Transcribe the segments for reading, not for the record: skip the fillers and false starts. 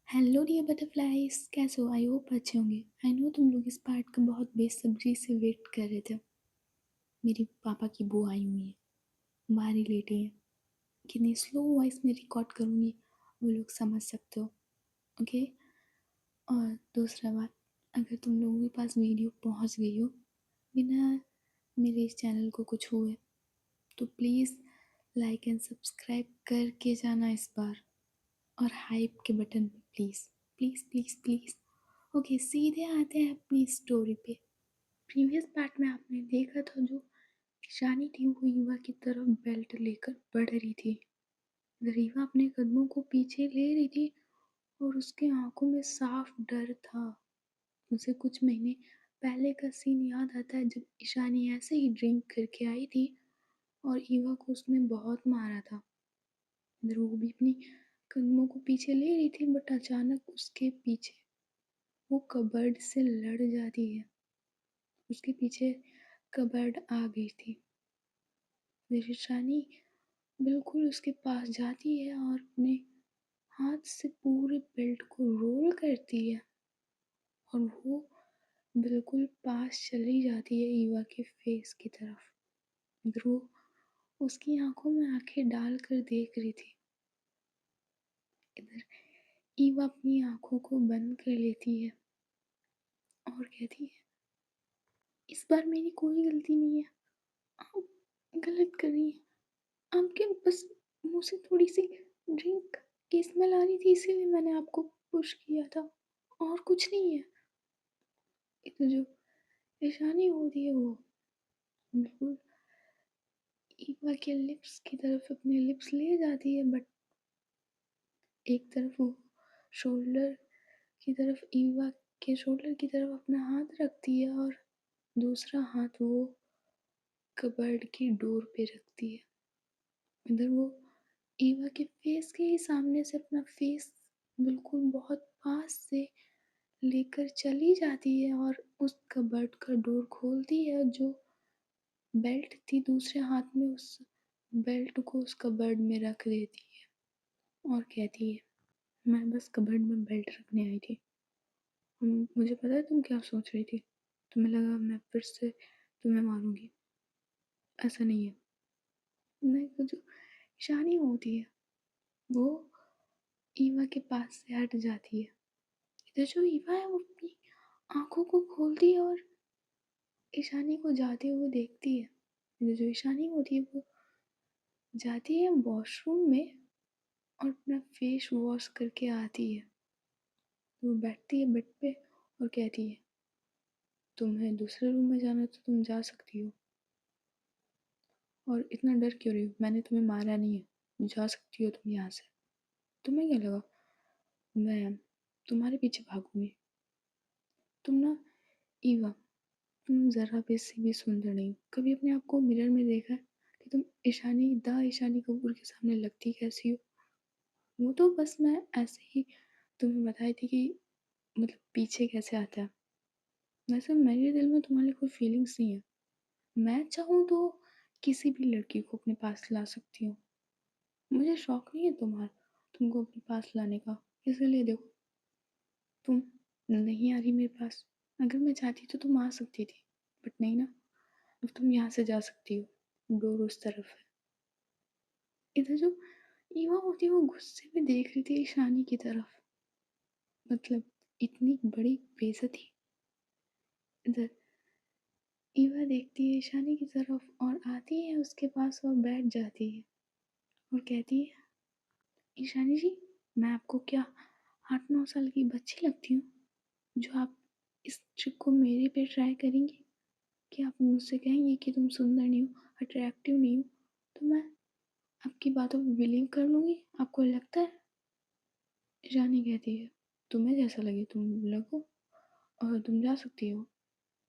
Hello dear butterflies, कैसे हो? I hope अच्छे होंगे। आई नो तुम लोग इस पार्ट का बहुत बेसब्री से वेट कर रहे थे। मेरी पापा की बुआ आई हुई है, बाहर ही लेटी है। कितनी स्लो वॉइस में रिकॉर्ड करूँगी वो लोग समझ सकते हो। ओके। और दूसरा बात, अगर तुम लोगों के पास वीडियो पहुंच गई हो बिना मेरे इस चैनल को कुछ हुए तो प्लीज़ लाइक एंड सब्सक्राइब करके जाना इस बार, और हाइप के बटन पे please please please please. Okay, सीधे आते हैं अपनी स्टोरी पे। प्रीवियस पार्ट में आपने देखा था जो ईशानी थी वो ईवा की तरफ बेल्ट लेकर बढ़ रही थी। रीवा अपने कदमों को पीछे ले रही थी और उसके आंखों में साफ डर था। उसे कुछ महीने पहले का सीन याद आता है जब ईशानी ऐसे ही ड्रिंक करके आई थी और ईवा को उसने बहुत मारा था। वो भी अपनी कदमों को पीछे ले रही थी बट अचानक उसके पीछे वो कबर्ड से लड़ जाती है। उसके पीछे कबर्ड आ गई थी। फिर ईशानी बिल्कुल उसके पास जाती है और अपने हाथ से पूरे बेल्ट को रोल करती है और वो बिल्कुल पास चली जाती है ईवा के फेस की तरफ। फिर वो उसकी आंखों में आंखें डाल कर देख रही थी। इधर ईवा अपनी आंखों को बंद कर लेती है और कहती है, इस बार मेरी कोई गलती नहीं है, आप गलत कर रही हैं। आपके बस मुंह से थोड़ी सी ड्रिंक की स्मेल आ रही थी इसीलिए मैंने आपको पुश किया था, और कुछ नहीं है। इतना जो ईशानी होती है वो बिल्कुल ईवा के लिप्स की तरफ अपने लिप्स ले जाती है बट एक तरफ वो शोल्डर की तरफ ईवा के शोल्डर की तरफ अपना हाथ रखती है और दूसरा हाथ वो कबर्ड की डोर पे रखती है। इधर वो ईवा के फेस के ही सामने से अपना फेस बिल्कुल बहुत पास से लेकर चली जाती है और उस कबर्ड का डोर खोलती है। जो बेल्ट थी दूसरे हाथ में उस बेल्ट को उस कबर्ड में रख देती है और कहती है, मैं बस कबर्ड में बेल्ट रखने आई थी। मुझे पता है तुम क्या सोच रही थी। तुम्हें लगा मैं फिर से तुम्हें मारूंगी। ऐसा नहीं है। नहीं, वो जो ईशानी होती है वो ईवा के पास से हट जाती है। इधर जो ईवा है वो अपनी आंखों को खोलती है और ईशानी को जाते हुए देखती है। इधर जो ईशानी होती है वो जाती है वॉशरूम में और अपना फेस वॉश करके आती है। वो बैठती है बेड पे और कहती है, तुम्हें दूसरे रूम में जाना है तो तुम जा सकती हो, और इतना डर क्यों रही हो? मैंने तुम्हें मारा नहीं है, जा सकती हो तुम यहाँ से। तुम्हें क्या लगा मैं तुम्हारे पीछे भागूंगी? तुम ना ईवा, तुम ज़रा बेसी भी सुंदर नहीं हो। कभी अपने आप को मिरर में देखा है कि तुम ईशानी कपूर के सामने लगती कैसी हो? वो तो बस मैं ऐसे ही तुम्हें बताई थी कि मतलब पीछे कैसे आता है। वैसे मेरे दिल में तुम्हारे लिए कोई फीलिंग्स नहीं है। मैं चाहूँ तो किसी भी लड़की को अपने पास ला सकती हूँ। मुझे शौक नहीं है तुमको अपने पास लाने का। इसीलिए देखो, तुम नहीं आ रही मेरे पास। अगर मैं चाहती तो तुम आ सकती थी बट नहीं ना। अब तुम यहाँ से जा सकती हो, डोर उस तरफ है। इधर जो ईवा होती है वो गुस्से में देख रही थी ईशानी की तरफ। मतलब इतनी बड़ी बेइज्जती। इधर ईवा देखती है ईशानी की तरफ और आती है उसके पास और बैठ जाती है और कहती है, ईशानी जी, मैं आपको क्या 8-9 साल की बच्ची लगती हूँ जो आप इस ट्रिक को मेरे पे ट्राई करेंगी? कि आप मुझसे कहेंगी कि तुम सुंदर नहीं हो, अट्रैक्टिव नहीं हो, तो मैं आपकी बातों पे बिलीव कर लूँगी? आपको लगता है? ईशानी कहती है, तुम्हें जैसा लगे तुम लगो, और तुम जा सकती हो।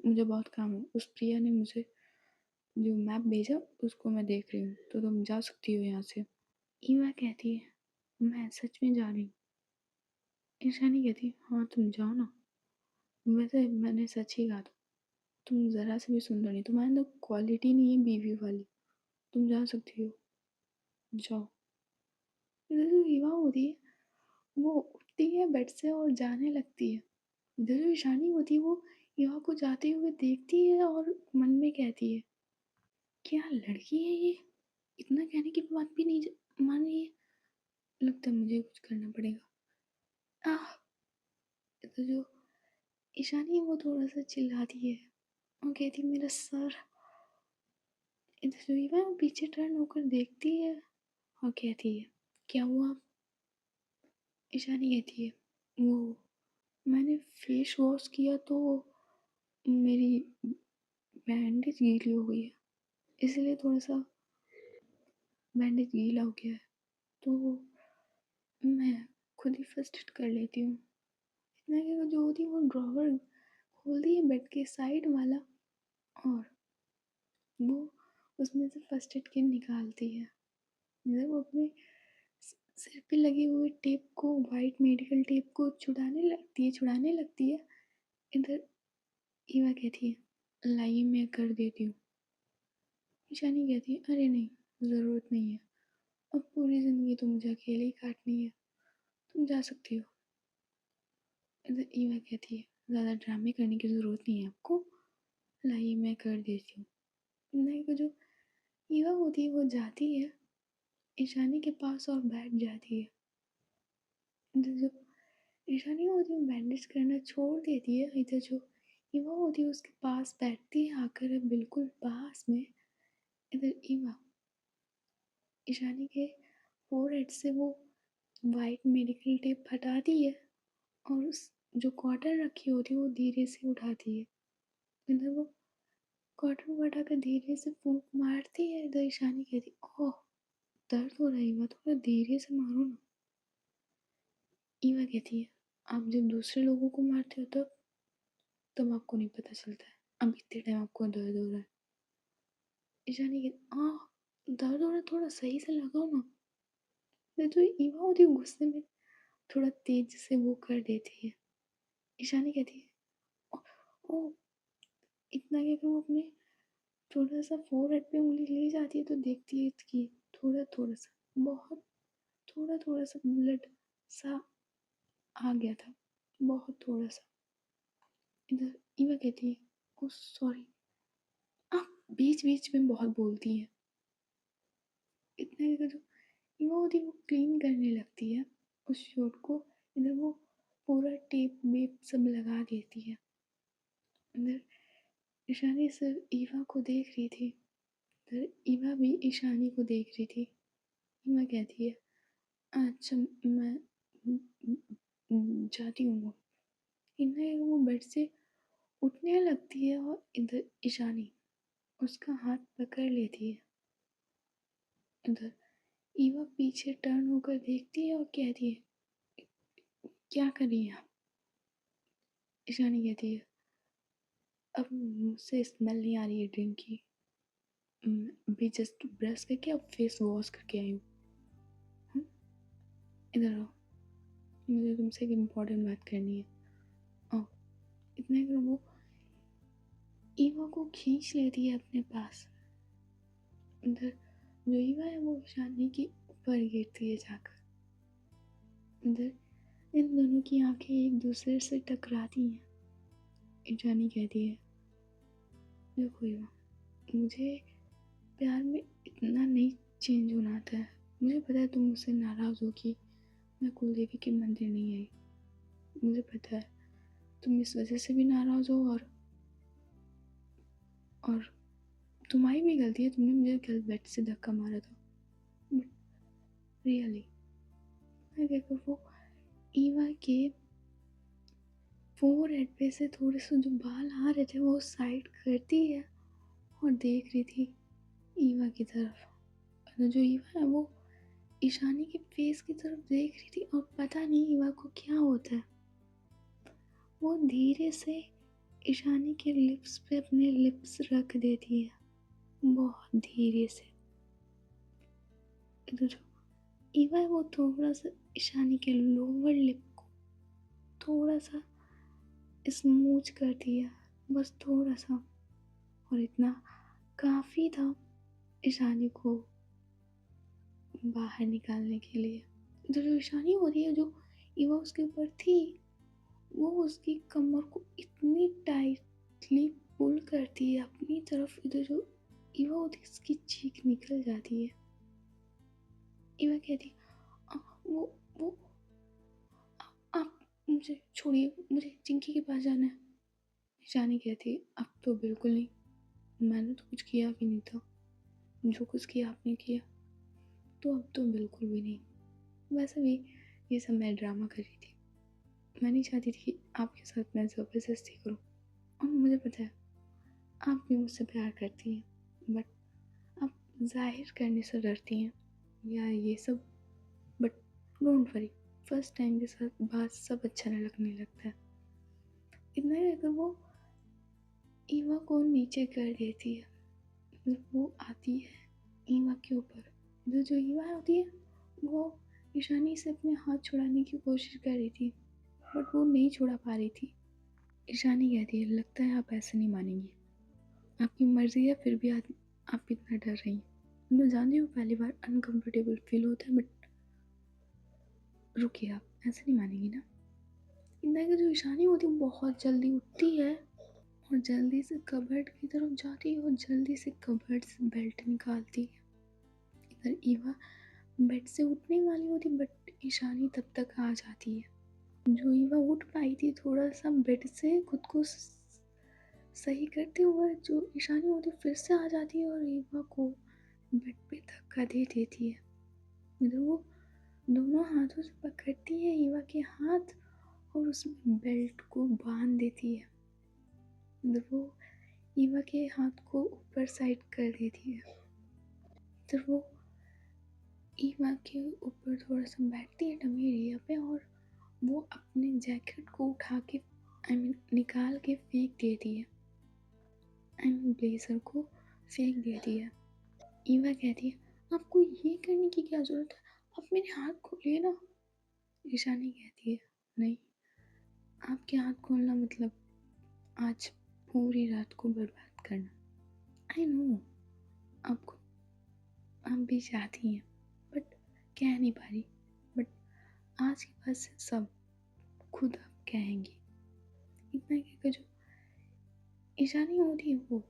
मुझे बहुत काम है। उस प्रिया ने मुझे जो मैप भेजा उसको मैं देख रही हूँ, तो तुम जा सकती हो यहाँ से। ईवा कहती है, मैं सच में जा रही हूँ। ईशानी कहती है, हाँ तुम जाओ ना। वैसे मैंने सच ही कहा था, तुम ज़रा से भी सुंदर नहीं, तुम्हारे अंदर क्वालिटी नहीं है बीवी वाली। तुम जा सकती हो, जाओ। इधर जो ईवा होती है वो उठती है बेड से और जाने लगती है। इधर जो ईशानी होती है वो युवा को जाते हुए देखती है और मन में कहती है, क्या लड़की है ये, इतना कहने के बाद भी नहीं मान रही है, लगता है मुझे कुछ करना पड़ेगा। आह! तो जो ईशानी है वो थोड़ा-सा चिल्लाती है और कहती है मेरा सर। इधर जो युवा है वो पीछे टर्न होकर देखती है और कहती है, क्या हुआ? ईशानी कहती है, वो मैंने फेस वॉश किया तो मेरी बैंडेज गीली हो गई है, इसलिए थोड़ा-सा बैंडेज गीला हो गया है, तो मैं खुद ही फर्स्ट एड कर लेती हूँ। इतना कि वो जो होती है वो ड्रॉवर खोलती है बेड के साइड वाला और वो उसमें से फर्स्ट एड किट निकालती है। इधर वो अपने सिर पे लगे हुए टेप को, वाइट मेडिकल टेप को छुड़ाने लगती है। इधर ईवा कहती है, लाइए मैं कर देती हूँ। ईशानी कहती है, अरे नहीं, ज़रूरत नहीं है, अब पूरी ज़िंदगी तो मुझे अकेले ही काटनी है, तुम जा सकती हो। इधर ईवा कहती है, ज़्यादा ड्रामे करने की ज़रूरत नहीं है आपको, लाइए मैं कर देती हूँ। नहीं तो जो ईवा होती है वो जाती है ईशानी के पास और बैठ जाती है। इधर जो ईशानी होती है बैंडेज करना छोड़ देती है। इधर जो ईवा होती है उसके पास बैठती है आकर बिल्कुल पास में। इधर ईवा ईशानी के फोरहेड से वो वाइट मेडिकल टेप हटाती है और उस जो कॉटन रखी होती है वो धीरे से उठाती है। इधर वो कॉटन को हटाकर धीरे से फूंक मारती है। इधर ईशानी कहती, ओह दर्द हो रहा है ईवा, थोड़ा धीरे से मारो ना। ईवा कहती है, आप जब दूसरे लोगों को मारते हो तब आपको नहीं पता चलता है, अब इतने टाइम आपको दर्द हो रहा है। ईशानी कहती, दर्द हो रहा है, थोड़ा सही से लगाओ ना। फिर जो ईवा होती है गुस्से में थोड़ा तेज से वो कर देती है। ईशानी कहती है, ओ, ओ इतना कहकर वो अपने थोड़ा सा फोरहेड पे उंगली ले जाती है तो देखती है कि थोड़ा थोड़ा सा, बहुत थोड़ा थोड़ा सा ब्लड सा आ गया था, बहुत थोड़ा सा। इधर ईवा कहती है, ओ सॉरी। आप बीच बीच में बहुत बोलती है। इतने का जो ईवा होती है वो क्लीन करने लगती है उस शॉट को। इधर वो पूरा टेप वेप सब लगा देती है। इधर ईशानी सिर्फ ईवा को देख रही थी। इधर ईवा भी ईशानी को देख रही थी। ईवा कहती है, अच्छा मैं जाती हूँ। इन्हें वो बेड से उठने लगती है और इधर ईशानी उसका हाथ पकड़ लेती है। इधर ईवा पीछे टर्न होकर देखती है और कहती है, क्या कर रही है आप? ईशानी कहती है, अब मुझसे स्मेल नहीं आ रही है ड्रिंक की, अभी जस्ट ब्रश करके अब फेस वॉश करके आई हूँ। इधर आओ, मुझे तुमसे एक इम्पोर्टेंट बात करनी है। आओ। इतने में वो ईवा को खींच लेती है अपने पास। इधर जो ईवा है वो ईशानी के ऊपर गिरती है जाकर। इधर इन दोनों की आंखें एक दूसरे से टकराती हैं। ईशानी कहती है, देखो ईवा, मुझे प्यार में इतना नहीं चेंज होना आता है। मुझे पता है तुम मुझसे नाराज़ हो कि मैं कुलदेवी के मंदिर नहीं आई। मुझे पता है तुम इस वजह से भी नाराज़ हो और तुम्हारी भी गलती है, तुमने मुझे कल बेड से धक्का मारा था। बट रियली मैं देखो वो ईवा के फोरहेड पे से थोड़े से जो बाल आ रहे थे वो साइड करती है और देख रही थी ईवा की तरफ। और जो ईवा है वो ईशानी के फेस की तरफ देख रही थी और पता नहीं ईवा को क्या होता है। वो धीरे से ईशानी के लिप्स पे अपने लिप्स रख देती है, बहुत धीरे से। तो जो ईवा है वो थोड़ा सा ईशानी के लोअर लिप को थोड़ा सा स्मूच करती है, बस थोड़ा सा, और इतना काफ़ी था ईशानी को बाहर निकालने के लिए। तो जो ईशानी होती है जो ईवा उसके ऊपर थी, वो उसकी कमर को इतनी टाइटली पुल करती है अपनी तरफ, इधर जो ईवा होती है उसकी चीख निकल जाती है। ईवा कहती वो आप मुझे छोड़िए, मुझे चिंकी के पास जाना है। ईशानी कहती अब तो बिल्कुल नहीं, मैंने तो कुछ किया भी नहीं था, जो कुछ किया आपने किया, तो अब तो बिल्कुल भी नहीं। वैसे भी ये सब मैं ड्रामा कर रही थी, मैं नहीं चाहती थी कि आपके साथ मैं ज़बरदस्ती करूं, और मुझे पता है आप भी मुझसे प्यार करती हैं, बट आप जाहिर करने से डरती हैं या ये सब। But don't worry, first time के साथ बात सब अच्छा लगने लगता है। इतना ही अगर वो ईवा को नीचे कर देती है, फिर वो आती है ईवा के ऊपर, जो ईवा होती है वो ईशानी से अपने हाथ छुड़ाने की कोशिश कर रही थी, बट वो नहीं छुड़ा पा रही थी। ईशानी कहती है लगता है आप ऐसे नहीं मानेंगी, आपकी मर्जी है फिर भी आप इतना डर रही हैं। मैं जानती हूँ पहली बार अनकंफर्टेबल फील होता है, बट रुकिए, आप ऐसे नहीं मानेंगी ना। इतना कि जो ईशानी होती है बहुत जल्दी उठती है और जल्दी से कबर्ड की तरफ जाती है और जल्दी से कबर्ड से बेल्ट निकालती है। इधर ईवा बेड से उठने वाली होती, बट ईशानी तब तक आ जाती है। जो ईवा उठ पाई थी थोड़ा सा बेड से खुद को सही करते हुए, जो ईशानी होती फिर से आ जाती है और ईवा को बेड पे धक्का दे देती है। इधर वो दोनों हाथों से पकड़ती है ईवा के हाथ और उसमें बेल्ट को बांध देती है। इधर वो ईवा के हाथ को ऊपर साइड कर देती है। इधर वो ईवा के ऊपर थोड़ा सा बैठती है डमी एरिया पे और वो अपने जैकेट को उठा के निकाल के फेंक देती है। ब्लेजर को फेंक देती है। ईवा कहती है आपको ये करने की क्या जरूरत है, आप मेरे हाथ खोलिए ना। ईशानी कहती है नहीं, आपके हाथ खोलना मतलब आज पूरी रात को बर्बाद करना। आई नो आपको, आप भी चाहती हैं बट कह नहीं पा रही, बट आज के बाद से सब खुद आप कहेंगी। इतना कहकर जो ईशानी होती है वो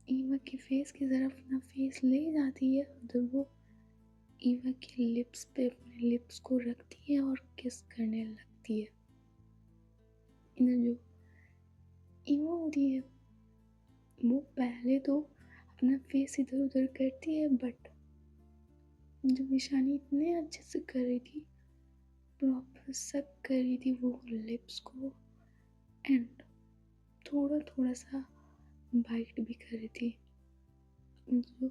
ईवा के फेस की तरफ अपना फेस ले जाती है, उधर वो ईवा के लिप्स पे अपने लिप्स को रखती है और किस करने लगती है। इधर जो ईवा होती है वो पहले तो अपना फेस इधर उधर करती है, बट जब ईशानी इतने अच्छे से कर रही थी, प्रॉपर सक कर रही थी वो लिप्स को, एंड थोड़ा थोड़ा सा बाइट भी कर रही थी। जो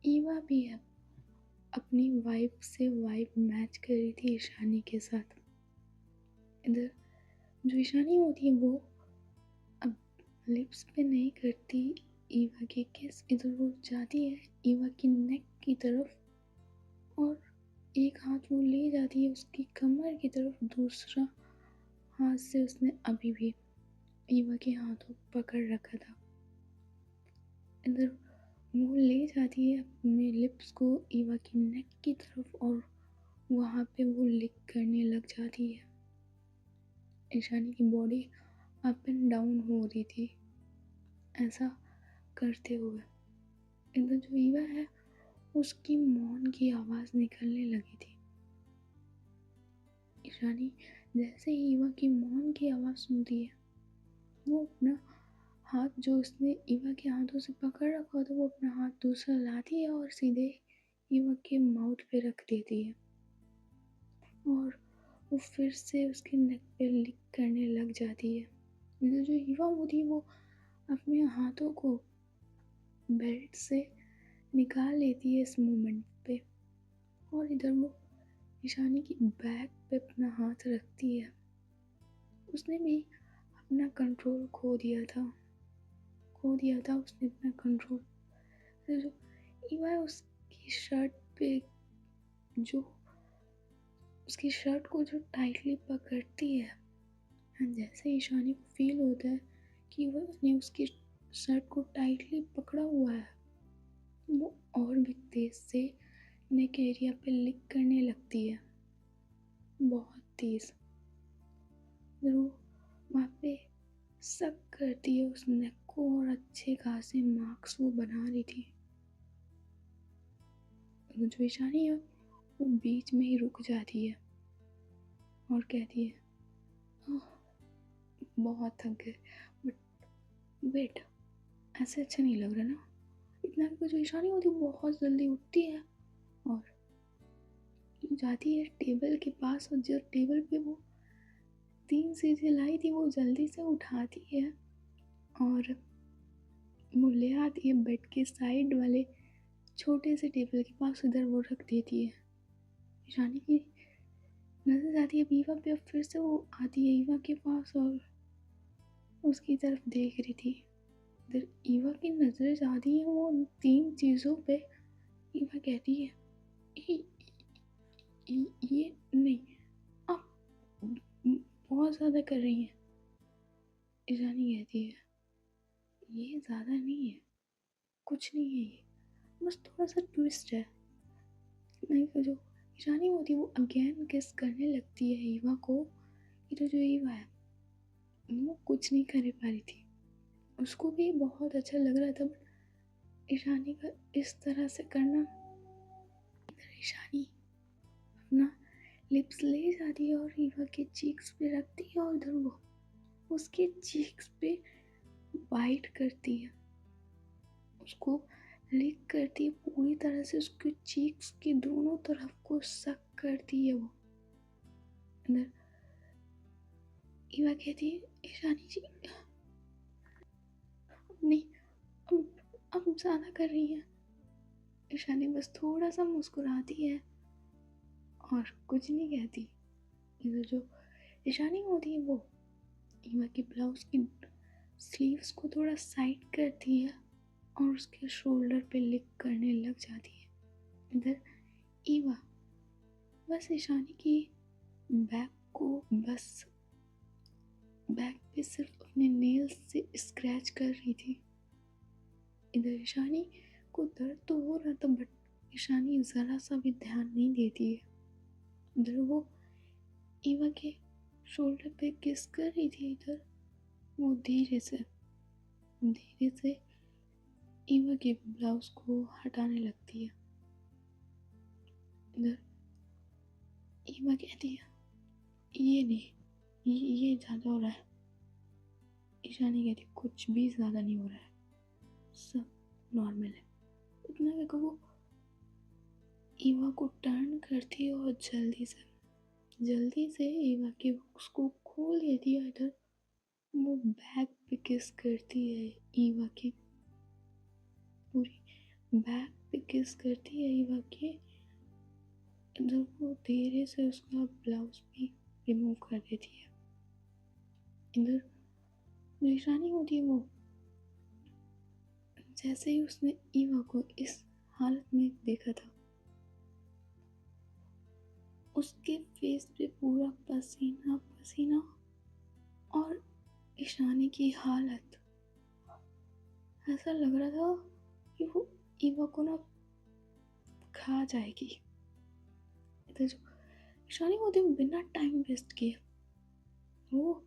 ईवा भी है अपनी वाइब से वाइब मैच कर रही थी ईशानी के साथ। इधर जो ईशानी होती है वो अब लिप्स पे नहीं करती ईवा की किस, इधर वो जाती है ईवा की नेक की तरफ और एक हाथ वो ले जाती है उसकी कमर की तरफ, दूसरा हाथ से उसने अभी भी ईवा के हाथों पकड़ रखा था। इधर वो ले जाती है अपने लिप्स को ईवा की नेक की तरफ और वहाँ पे वो लिक करने लग जाती है। ईशानी की बॉडी अप एंड डाउन हो रही थी ऐसा करते हुए। इधर जो ईवा है उसकी मौन की आवाज़ निकलने लगी थी। ईशानी जैसे ही ईवा की मौन की आवाज़ सुनती है, वो अपना हाथ जो उसने ईवा के हाथों से पकड़ रखा था वो अपना हाथ दूसरा लाती है और सीधे ईवा के माउथ पे रख देती है और वो फिर से उसके नेक पे लिक करने लग जाती है। इधर जो ईवा होती है वो अपने हाथों को बेल्ट से निकाल लेती है इस मोमेंट पे और इधर वो ईशानी की बैक पे अपना हाथ रखती है। उसने भी अपना कंट्रोल खो दिया था उसने अपना कंट्रोल। जो ईवा उसकी शर्ट पे जो उसकी शर्ट को जो टाइटली पकड़ती है, एंड जैसे ईशानी को फील होता है कि उसने उसकी शर्ट को टाइटली पकड़ा हुआ है, वो और भी तेज से नेक एरिया पे लिक करने लगती है, बहुत तेज। फिर वो वहाँ पे सक करती है उस नेक को और अच्छे खासे मार्क्स वो बना रही थी। जो ईशानी है वो बीच में ही रुक जाती है और कहती है, "ओह, बहुत थक गए, बट वेट, ऐसे अच्छा नहीं लग रहा ना।" इतना कि जो ईशानी होती है बहुत जल्दी उठती है और जाती है टेबल के पास, और जो टेबल पे वो 3 चीज़ें लाई थी वो जल्दी से उठाती है और वो ले आती है बेड के साइड वाले छोटे से टेबल के पास, उधर वो रख देती है। ईशानी की नजर जाती है ईवा पे, और फिर से वो आती है ईवा के पास और उसकी तरफ देख रही थी। इधर ईवा की नजर जाती है वो 3 चीज़ों पे। ईवा कहती है, ये, ये नहीं, आप बहुत ज़्यादा कर रही हैं। ईशानी कहती है, ये ज़्यादा नहीं है, कुछ नहीं है, ये बस थोड़ा सा ट्विस्ट है। नहीं, जो ईशानी होती है वो अगेन किस करने लगती है ईवा को। तो जो ईवा है वो कुछ नहीं कर पा रही थी, उसको भी बहुत अच्छा लग रहा था, बट ईशानी का इस तरह से करना। ईशानी अपना लिप्स ले जाती है और ईवा के चीक्स पे रखती है और उधर वो उसके चीक्स पे बाइट करती है, उसको लिक करती है पूरी तरह से, उसके चीक्स के दोनों तरफ को सक करती है वो। अंदर ईवा कहती है, ईशानी जी नहीं, अब ज़्यादा कर रही है। ईशानी बस थोड़ा सा मुस्कुराती है और कुछ नहीं कहती। इधर जो ईशानी होती है वो ईवा की ब्लाउज की स्लीव्स को थोड़ा साइड करती है और उसके शोल्डर पे लिक करने लग जाती है। इधर ईवा बस ईशानी की बैक को बस बैक पे सिर्फ अपने नेल्स से स्क्रैच कर रही थी। इधर ईशानी को दर्द तो हो रहा था, बट ईशानी ज़रा सा भी ध्यान नहीं देती है। इधर वो ईवा के शोल्डर पे किस कर रही थी। इधर वो धीरे से ईवा के ब्लाउज को हटाने लगती है। इधर ईवा कहती है, ये नहीं, ये ज़्यादा हो रहा है। ईशानी कहती है, कुछ भी ज़्यादा नहीं हो रहा है, सब नॉर्मल है। इतना कि वो ईवा को टर्न करती है और जल्दी से ईवा के बुक्स को खोल देती है। इधर वो बैक पे किस करती है ईवा के, पूरी बैक पे किस करती है ईवा के। इधर वो धीरे से उसका ब्लाउज भी रिमूव कर देती है। इधर जो ईशानी होती है वो जैसे ही उसने ईवा को इस हालत में देखा था, उसके फेस पे पूरा पसीना पसीना, और ईशानी की हालत ऐसा लग रहा था कि वो ईवा को ना खा जाएगी। इधर जो ईशानी होती है बिना टाइम वेस्ट किए वो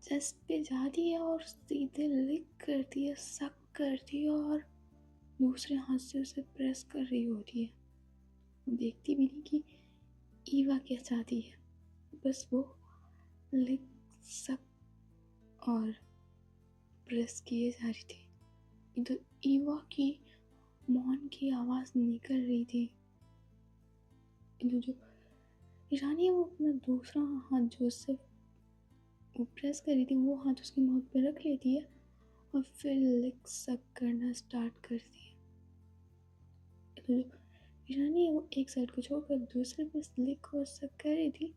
चेस्ट पे जाती है और सीधे लिक करती है, सक करती है और दूसरे हाथ से उसे प्रेस कर रही होती है। वो देखती भी नहीं कि ईवा क्या चाहती है, बस वो लिक, सक और प्रेस किए जा रही थी। इधर ईवा की मौन की आवाज़ निकल रही थी। इधर जो ईशानी है वो अपना दूसरा हाथ जो उससे वो प्रेस कर रही थी वो हाथ उसके माउथ पे रख लेती है और फिर लिक सक करना स्टार्ट करती है। इधर जो ईशानी है वो एक साइड को छोड़कर दूसरे पे लिक और सक कर रही थी,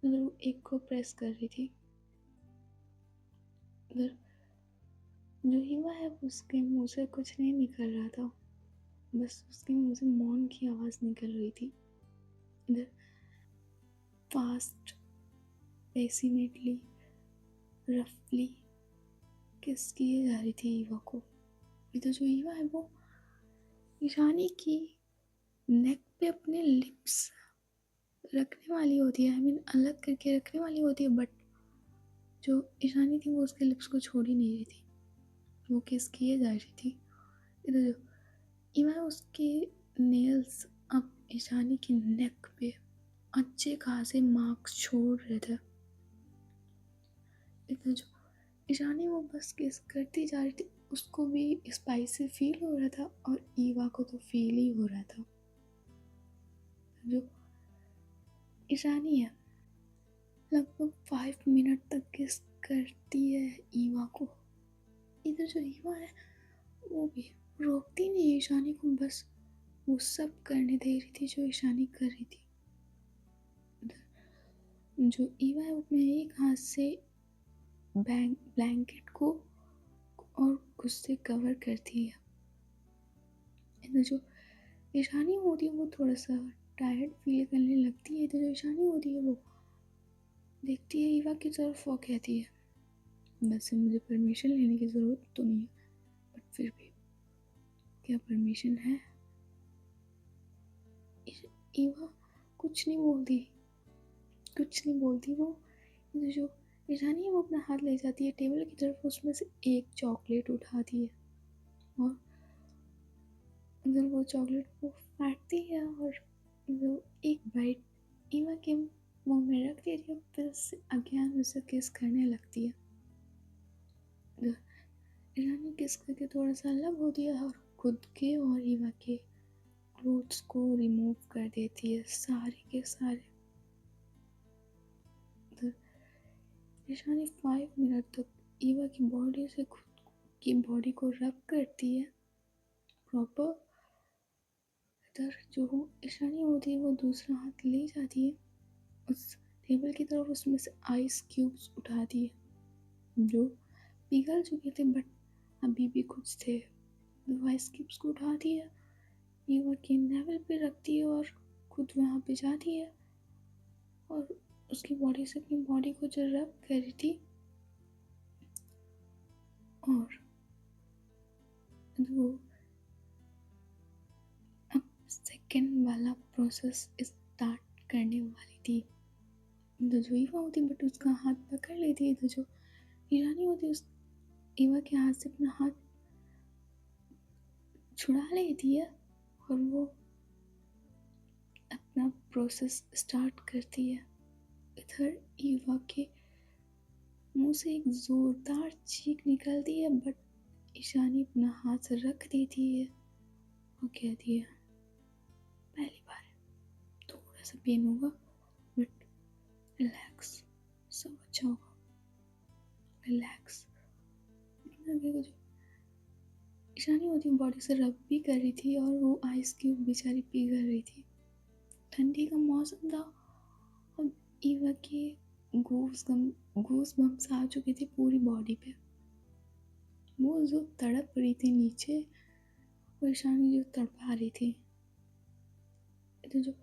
उधर वो एक को प्रेस कर रही थी। उधर जो ईवा है उसके मुंह से कुछ नहीं निकल रहा था, बस उसके मुंह से मौन की आवाज़ निकल रही थी। इधर फास्ट, पैसिनेटली, रफली किस किए जा रही थी ईवा को। इधर जो ईवा है वो ईशानी की नेक पे अपने लिप्स रखने वाली होती है, अलग करके रखने वाली होती है, बट जो ईशानी थी वो उसके लिप्स को छोड़ ही नहीं रही थी, वो किस किए जा रही थी। इधर जो इवन उसके नेल्स अब ईशानी के नेक पे अच्छे खासे मार्क्स छोड़ रहे थे। इधर जो ईशानी वो बस किस करती जा रही थी, उसको भी स्पाइसी फील हो रहा था और ईवा को तो फील ही हो रहा था। जो ईशानी है लगभग 5 मिनट तक किस करती है ईवा को। इधर जो ईवा है वो भी रोकती नहीं है ईशानी को, बस वो सब करने दे रही थी जो ईशानी कर रही थी। जो ईवा है अपने एक हाथ से ब्लैंकेट को और खुद से कवर करती है। इधर जो ईशानी होती है वो थोड़ा सा टायर्ड फील करने लगती है। इधर जो ईशानी होती है वो देखती है ईवा की तरफ और कहती है वैसे मुझे परमिशन लेने की ज़रूरत तो नहीं है, बट फिर भी क्या परमिशन है। ईवा कुछ नहीं बोलती, वो जो ईशानी है वो अपना हाथ ले जाती है टेबल की तरफ, उसमें से एक चॉकलेट उठाती है और अगर वो चॉकलेट को काटती है और वो एक बाइट ईवा के मुंह में रख देती है, फिर उससे अज्ञान उसे किस करने लगती है। ईरानी किस करके थोड़ा सा अलग होती है और खुद के और ईवा के क्लोथ्स को रिमूव कर देती है सारे के सारे। ईशानी 5 मिनट तक ईवा की बॉडी से खुद की बॉडी को रब करती है प्रॉपर। इधर जो ईशानी होती है वो दूसरा हाथ ले जाती है उस टेबल की तरफ, उसमें से आइस क्यूब्स उठाती है जो पिघल चुके थे बट अभी भी कुछ थे। वो आइस क्यूब्स को उठाती है, ईवा के नेवल पे रखती है और खुद वहाँ पे जाती है और उसकी बॉडी से अपनी बॉडी को जो रब कर रही थी और वो अब सेकेंड वाला प्रोसेस स्टार्ट करने वाली थी। तो जो ईवा होती बट उसका हाथ पकड़ लेती है, तो जो ईरानी होती उस ईवा के हाथ से अपना हाथ छुड़ा लेती है और वो अपना प्रोसेस स्टार्ट करती है। इधर ईवा के मुंह से एक जोरदार चीख निकलती है बट ईशानी अपना हाथ रख देती है और कहती है पहली बार है, थोड़ा सा पेन होगा बट रिलैक्स, सब अच्छा होगा, रिलैक्स। इतना जो ईशानी होती बॉडी से रब भी कर रही थी और वो आइस क्यूब बेचारी पिघल रही थी। ठंडी का मौसम था और ईवा के गूस बम्स आ चुके थे पूरी बॉडी पे। वो जो तड़प रही थी नीचे और ईशानी जो तड़पा रही थी। तो जो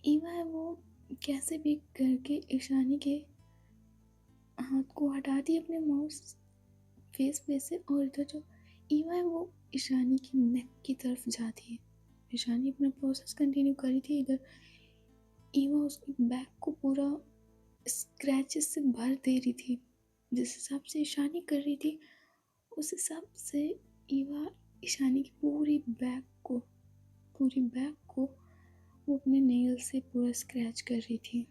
ईवा है वो कैसे भी करके ईशानी के हाथ को हटाती है अपने माउस फेस पे से और इधर जो ईवा है वो ईशानी की नेक की तरफ जाती है। ईशानी अपना प्रोसेस कंटिन्यू करी थी। इधर ईवा उसकी बैक को पूरा स्क्रैचेस से भर दे रही थी। जिस हिसाब से ईशानी कर रही थी उस हिसाब से ईवा ईशानी की पूरी बैक को वो अपने नेल से पूरा स्क्रैच कर रही थी।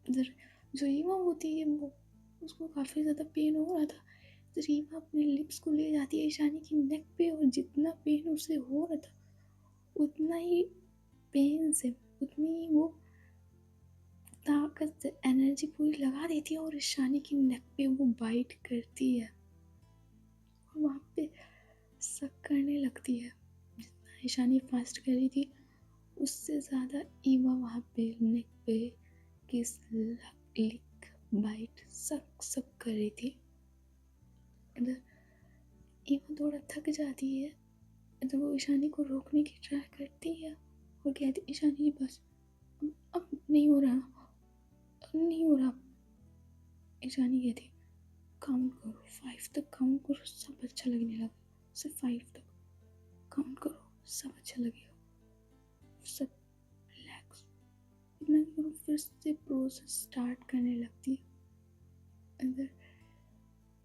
इधर जो ईवा होती है वो उसको काफ़ी ज़्यादा पेन हो रहा था। तो ईवा अपने लिप्स को ले जाती है ईशानी की नेक पे और जितना पेन उसे हो रहा था उतना ही पेन से उतनी ही वो ताकत से एनर्जी पूरी लगा देती है और ईशानी की नेक पे वो बाइट करती है और वहाँ पे सक करने लगती है। जितना ईशानी फास्ट कर रही थी उससे ज़्यादा ईवा वहाँ पे नेक पे किस लिक बाइट सब कर रही थी। इधर ईवा थोड़ा थक जाती है, इधर वो ईशानी को रोकने की ट्राई करती है और कहती ईशानी बस अब नहीं हो रहा, ईशानी कहती काउंट करो 5 तक, काउंट करो सब अच्छा लगने लगा, सिर्फ 5 तक काउंट करो सब अच्छा लगेगा, सब रिलैक्स इतना कि वो फिर से प्रोसेस स्टार्ट करने लगती है। अगर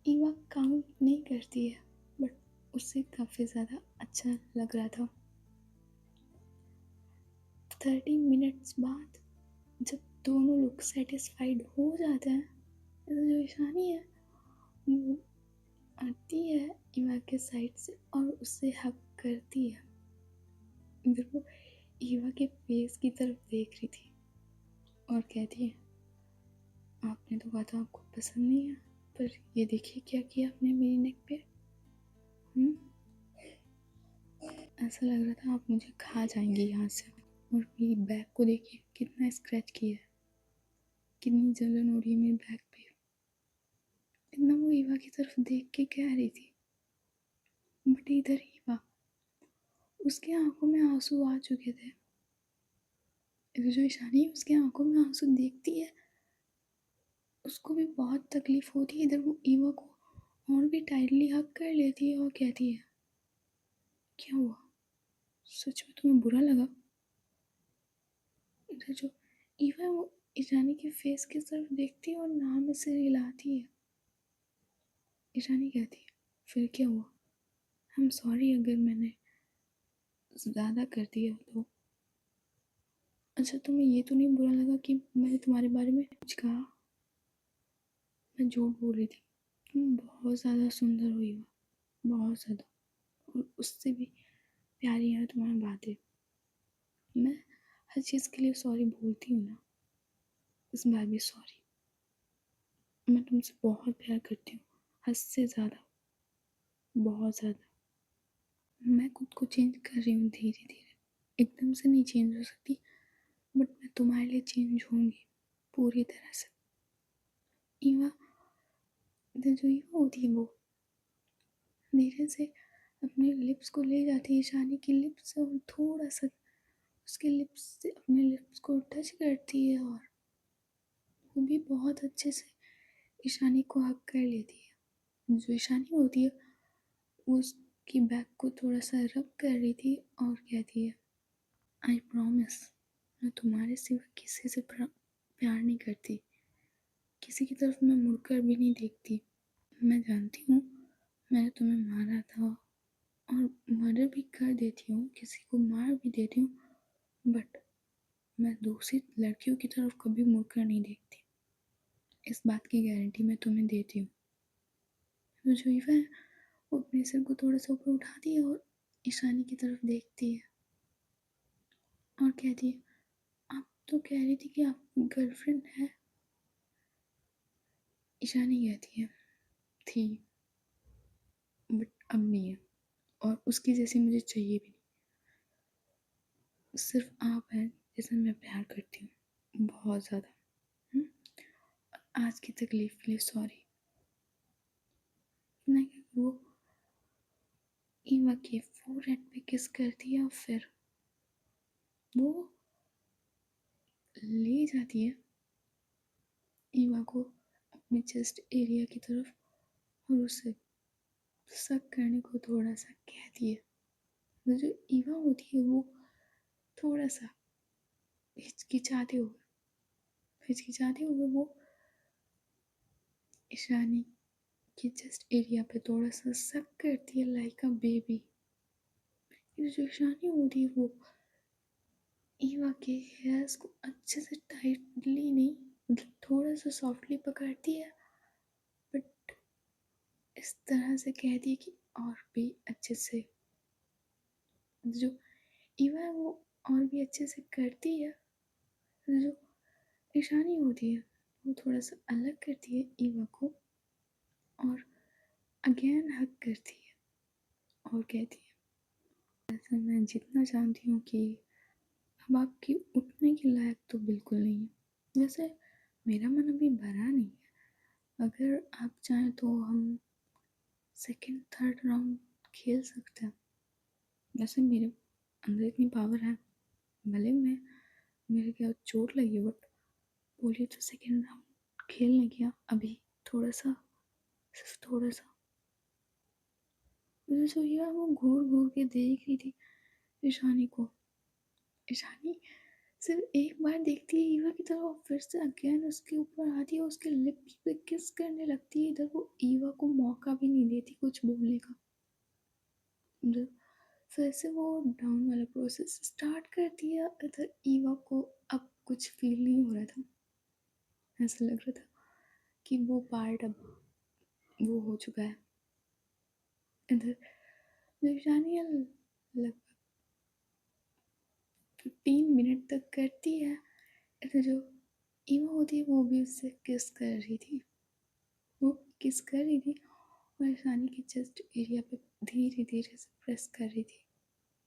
ईवा काउंट नहीं करती है, बट उससे काफ़ी ज़्यादा अच्छा लग रहा था। 30 मिनट्स बाद जब दोनों लोग सेटिस्फाइड हो जाते हैं, तो जो ईशानी है वो आती है ईवा के साइड से और उससे हग करती है। फिर वो ईवा के फेस की तरफ देख रही थी और कहती है, आपने तो कहा था आपको पसंद नहीं है, पर ये देखिए क्या किया आपने मेरी नेक पे। ऐसा लग रहा था आप मुझे खा जाएंगी यहाँ से। और मेरी बैक को देखिए कितना स्क्रैच किया है, कितनी जलन हो रही है मेरी बैक पे। इतना वो ईवा की तरफ देख के कह रही थी, बट इधर ईवा, उसके आंखों में आंसू आ चुके थे। जो ईशानी उसके आंखों में आंसू देखती है, उसको भी बहुत तकलीफ होती है। इधर वो ईवा को और भी टाइटली हग कर लेती है और कहती है, क्या हुआ, सच में तुम्हें बुरा लगा? इधर जो ईवा वो ईशानी के फेस की तरफ देखती है और नाम से हिलाती है। ईशानी कहती है, फिर क्या हुआ? आई एम सॉरी अगर मैंने ज़्यादा कर दिया तो। अच्छा, तुम्हें ये तो नहीं बुरा लगा कि मैंने तुम्हारे बारे में कुछ कहा? मैं झूठ बोल रही थी, तुम बहुत ज़्यादा सुंदर हुई हो, बहुत ज़्यादा, और उससे भी प्यारी है तुम्हारी बातें। मैं हर चीज़ के लिए सॉरी बोलती हूँ ना, इस बार भी सॉरी। मैं तुमसे बहुत प्यार करती हूँ, हद से ज़्यादा, बहुत ज़्यादा। मैं खुद को चेंज कर रही हूँ धीरे धीरे, एकदम से नहीं चेंज हो सकती, बट मैं तुम्हारे लिए चेंज होंगी पूरी तरह से। ईवा, जो ईवा होती है वो धीरे से अपने लिप्स को ले जाती है ईशानी की लिप्स से और थोड़ा सा उसके लिप्स से अपने लिप्स को टच करती है और वो भी बहुत अच्छे से ईशानी को हग कर लेती है। जो ईशानी होती है वो उसकी बैक को थोड़ा सा रब कर रही थी और कहती है, आई प्रॉमिस मैं तुम्हारे सिवा किसी से प्यार नहीं करती, किसी की तरफ मैं मुड़कर भी नहीं देखती। मैं जानती हूँ मैंने तुम्हें मारा था और मर्डर भी कर देती हूँ, किसी को मार भी देती हूँ, बट मैं दूसरी लड़कियों की तरफ कभी मुड़कर नहीं देखती। इस बात की गारंटी मैं तुम्हें देती हूँ। तो जो ईवा है वो अपने सिर को थोड़ा सा ऊपर उठाती है और ईशानी की तरफ देखती है और कहती है, आप तो कह रही थी कि आप गर्लफ्रेंड है। ईशानी कहती है, थी, बट अब नहीं है, और उसकी जैसी मुझे चाहिए भी नहीं। सिर्फ आप हैं जिसे मैं प्यार करती हूँ बहुत ज़्यादा। आज की तकलीफ के लिए सॉरी। नहीं, वो ईवा के फोरहेड पे किस करती है और फिर वो ले जाती है ईवा को अपने चेस्ट एरिया की तरफ और उसे सक करने को थोड़ा सा कहती है। तो जो ईवा होती है वो थोड़ा सा हिचकिचाते हुए वो ईशानी की चेस्ट एरिया पे थोड़ा सा सक करती है लाइक अ बेबी। जो ईशानी होती है वो ईवा के हेयर्स को अच्छे से टाइटली नहीं, मतलब थोड़ा सा सॉफ्टली पकड़ती है, बट इस तरह से कहती है कि और भी अच्छे से। जो ईवा है वो और भी अच्छे से करती है। जो ईशानी होती है वो थोड़ा सा अलग करती है ईवा को और अगेन हग करती है और कहती है, ऐसा मैं जितना जानती हूँ कि अब आपकी उठने के लायक तो बिल्कुल नहीं है। वैसे मेरा मन अभी भरा नहीं है, अगर आप चाहें तो हम सेकंड थर्ड राउंड खेल सकते हैं। वैसे मेरे अंदर इतनी पावर है, भले मैं मेरे क्या चोट लगी बट बोलिए तो सेकंड राउंड खेलने गया अभी थोड़ा सा, सिर्फ थोड़ा सा। मुझे तो यार वो घूर घूर के देख रही थी ईशानी को। ईशानी सिर्फ एक बार देखती है ईवा की तरफ और फिर से अगेन उसके ऊपर आती है, उसके लिप्स पे किस करने लगती है। इधर वो ईवा को मौका भी नहीं देती कुछ बोलने का। इधर फिर से वो डाउन वाला प्रोसेस स्टार्ट करती है। इधर ईवा को अब कुछ फील नहीं हो रहा था, ऐसा लग रहा था कि वो पार्ट अब वो हो चुका है। इधर देवयानी लगभग 15 मिनट तक करती है। इधर जो ईवा होती है वो भी उससे किस कर रही थी, वो किस कर रही थी और ईशानी के चेस्ट एरिया पे धीरे धीरे से प्रेस कर रही थी,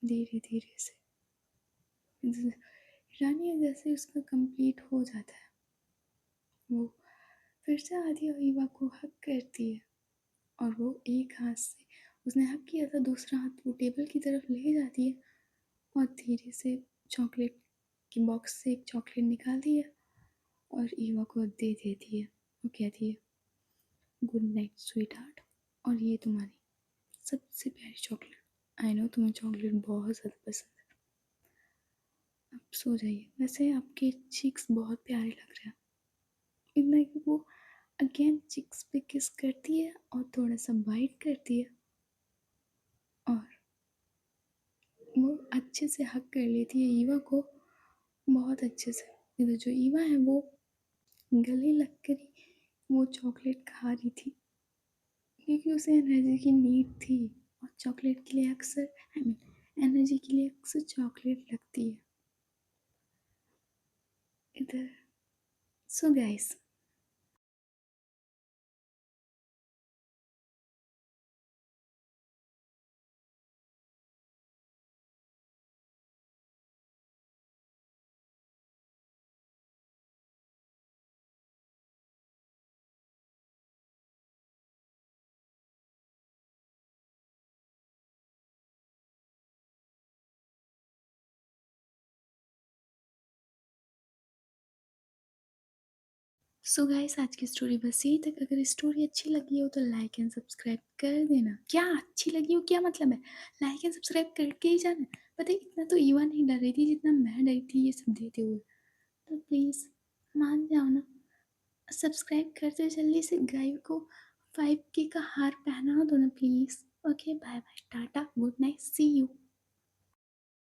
धीरे धीरे से। ईशानी जैसे उसका कंप्लीट हो जाता है, वो फिर से आधी ईवा को हक करती है और वो एक हाथ से उसने हक किया था, दूसरा हाथ वो टेबल की तरफ ले जाती है और धीरे से चॉकलेट की बॉक्स से एक चॉकलेट निकालती है और ईवा को दे देती है। वो कहती है गुड नाइट स्वीट हार्ट, और ये तुम्हारी सबसे प्यारी चॉकलेट। आई नो तुम्हें चॉकलेट बहुत ज़्यादा पसंद है, अब सो जाइए। वैसे आपके चिक्स बहुत प्यारे लग रहे हैं। इतना कि वो अगेन चिक्स पे किस करती है और थोड़ा सा बाइट करती है और वो अच्छे से हक कर लेती है ईवा को, बहुत अच्छे से। इधर जो ईवा है वो गले लग कर ही वो चॉकलेट खा रही थी, क्योंकि उसे एनर्जी की नीड थी और चॉकलेट के लिए अक्सर एनर्जी के लिए अक्सर चॉकलेट लगती है। इधर सो गाइस, सो गाइस आज की स्टोरी बस यही तक। अगर स्टोरी अच्छी लगी हो तो लाइक एंड सब्सक्राइब कर देना। क्या अच्छी लगी हो क्या मतलब है, लाइक एंड सब्सक्राइब करके ही जाना। पता है इतना तो ईवा नहीं डर रही थी जितना मैं डरी थी ये सब देते हुए। तो प्लीज़ मान जाओ ना, सब्सक्राइब कर दो जल्दी से। गाय को 5K का हार पहना दो ना please. Okay bye bye tata good night see you.